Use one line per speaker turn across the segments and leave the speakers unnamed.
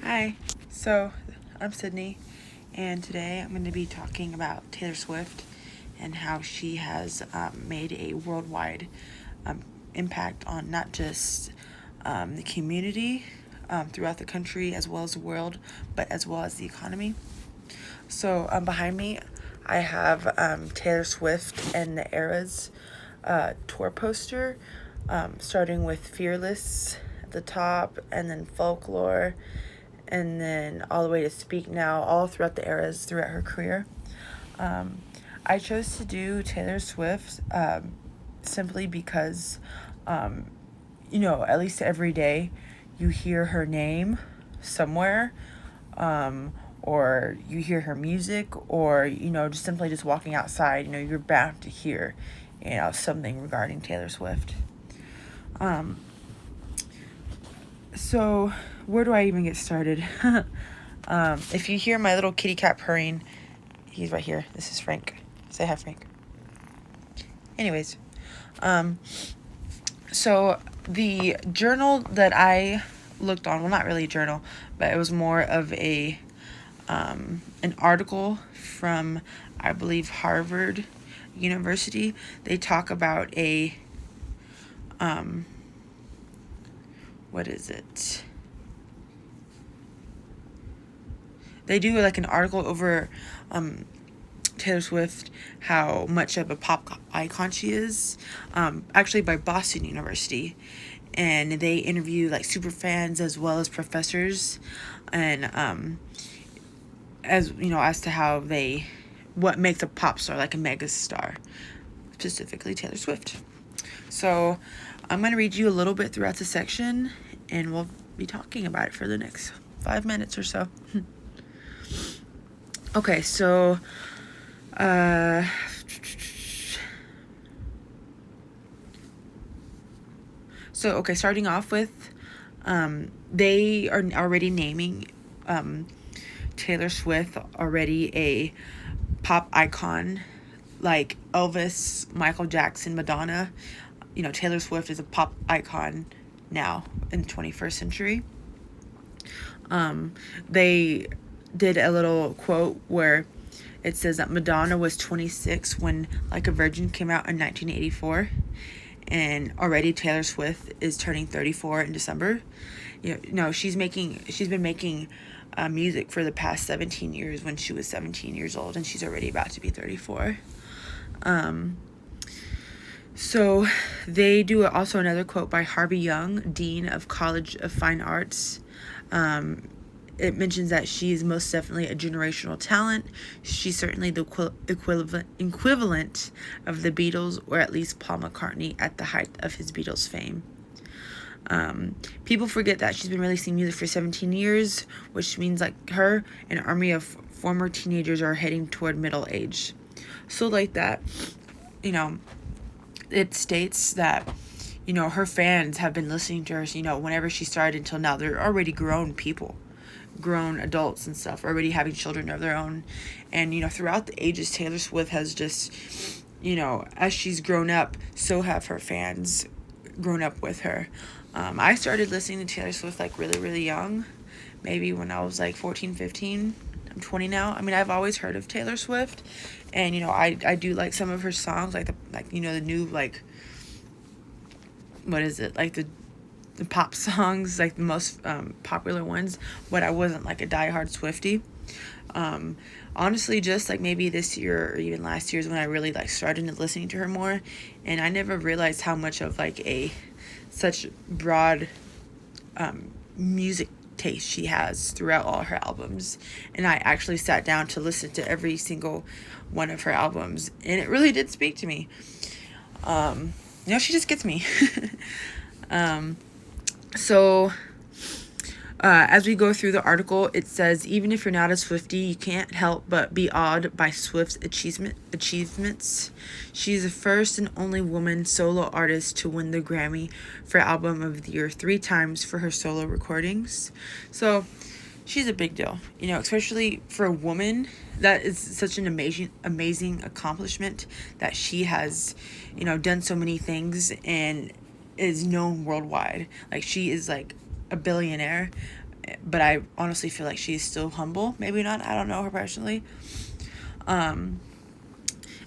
Hi, so I'm Sydney, and today I'm going to be talking about Taylor Swift and how she has made a worldwide um, impact on not just the community throughout the country as well as the world, but as well as the economy. So behind me, I have Taylor Swift and the Eras tour poster, starting with Fearless at the top, and then Folklore, and then all the way to Speak Now, all throughout the eras throughout her career. Um, I chose to do Taylor Swift simply because, um, at least every day you hear her name somewhere, or you hear her music, or, just simply just walking outside, you're bound to hear, something regarding Taylor Swift. Um, so, where do I even get started? If you hear my little kitty cat purring, he's right here. This is Frank. Say hi, Frank. Anyways, so the journal that I looked on, well, not really a journal, but it was more of an article from, I believe, Harvard University. They talk about what is it? They do like an article over Taylor Swift, how much of a pop icon she is, actually by Boston University. And they interview like super fans as well as professors, and as to how what makes a pop star, like a mega star, specifically Taylor Swift. So I'm going to read you a little bit throughout the section, and we'll be talking about it for the next 5 minutes or so. Okay, so starting off with, they are already naming Taylor Swift already a pop icon, like Elvis, Michael Jackson, Madonna. Taylor Swift is a pop icon now in the 21st century. They did a little quote where it says that Madonna was 26 when Like a Virgin came out in 1984, and already Taylor Swift is turning 34 in December. She's been making music for the past 17 years when she was 17 years old, and she's already about to be 34. So they do also another quote by Harvey Young, Dean of College of Fine Arts. It mentions that she is most definitely a generational talent. She's certainly the equivalent of the Beatles, or at least Paul McCartney at the height of his Beatles fame. People forget that she's been releasing music for 17 years, which means like her, an army of former teenagers are heading toward middle age. So like that, it states that, her fans have been listening to her, whenever she started until now. They're already grown people, grown adults and stuff, already having children of their own. And, throughout the ages, Taylor Swift has just, as she's grown up, so have her fans grown up with her. I started listening to Taylor Swift like really, really young, maybe when I was like 14, 15. I'm 20 now. I mean, I've always heard of Taylor Swift, and, I do like some of her songs, like the new, like, what is it, like the pop songs, like the most popular ones, but I wasn't like a diehard Swiftie. Honestly, just like maybe this year or even last year is when I really like started listening to her more, and I never realized how much of like such broad music taste she has throughout all her albums. And I actually sat down to listen to every single one of her albums, and it really did speak to me. She just gets me. So as we go through the article, it says, even if you're not a Swiftie, you can't help but be awed by Swift's achievements. She's the first and only woman solo artist to win the Grammy for Album of the Year 3 times for her solo recordings. So she's a big deal, especially for a woman. That is such an amazing accomplishment, that she has, done so many things and is known worldwide. Like, she is like a billionaire, but I honestly feel like she's still humble. Maybe not. I don't know her personally.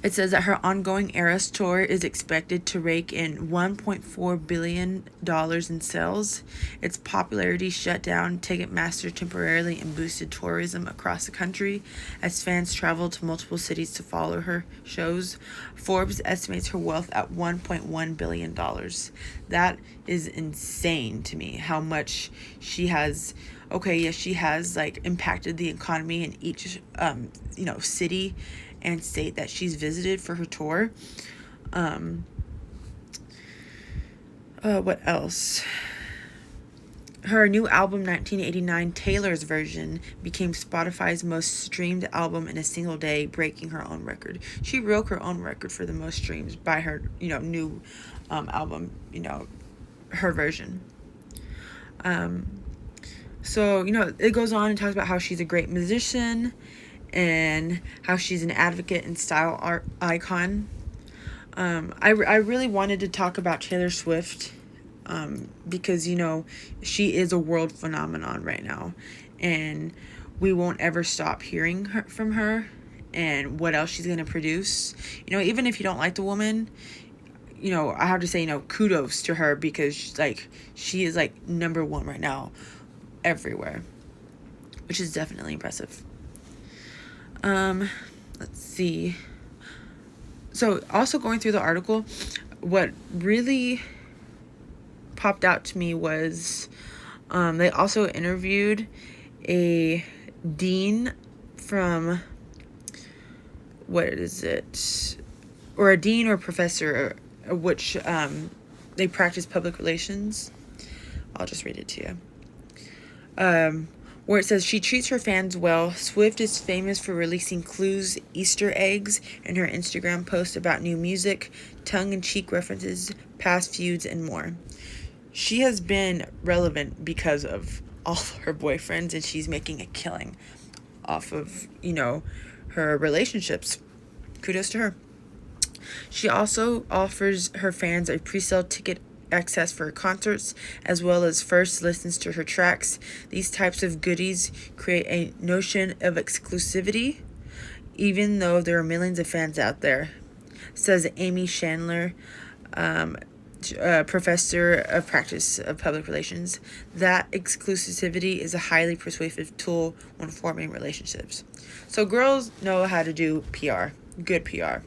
It says that her ongoing Eras tour is expected to rake in $1.4 billion in sales. Its popularity shut down Ticketmaster temporarily and boosted tourism across the country as fans traveled to multiple cities to follow her shows. Forbes estimates her wealth at $1.1 billion. That is insane to me, how much she has. Okay, yes, she has like impacted the economy in each city and state that she's visited for her tour. What else? Her new album, 1989, Taylor's Version, became Spotify's most streamed album in a single day, breaking her own record. She broke her own record for the most streams by her, new album, her version. So, it goes on and talks about how she's a great musician and how she's an advocate and style art icon. I really wanted to talk about Taylor Swift because, she is a world phenomenon right now. And we won't ever stop hearing from her and what else she's going to produce. Even if you don't like the woman, I have to say, kudos to her because, she is, number one right now everywhere, which is definitely impressive. Let's see. So also going through the article, what really popped out to me was they also interviewed a dean from, what is it? Or a dean or professor, which they practice public relations. I'll just read it to you. Where it says, she treats her fans well. Swift is famous for releasing clues, Easter eggs in her Instagram posts about new music, tongue-in-cheek references, past feuds, and more. She has been relevant because of all her boyfriends, and she's making a killing off of, her relationships. Kudos to her. She also offers her fans a pre-sale ticket access for her concerts, as well as first listens to her tracks. These types of goodies create a notion of exclusivity, even though there are millions of fans out there, says Amy Chandler, professor of practice of public relations. That exclusivity is a highly persuasive tool when forming relationships. So girls know how to do PR, good PR.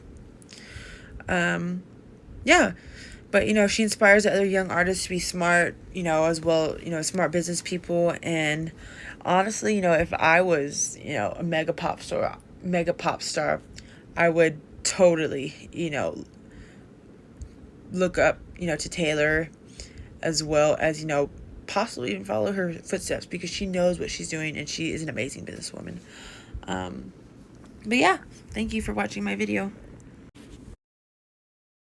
Yeah. But, she inspires other young artists to be smart, as well, smart business people. And honestly, if I was, a mega pop star, I would totally, look up, to Taylor, as well as, possibly even follow her footsteps because she knows what she's doing and she is an amazing businesswoman. But yeah, thank you for watching my video.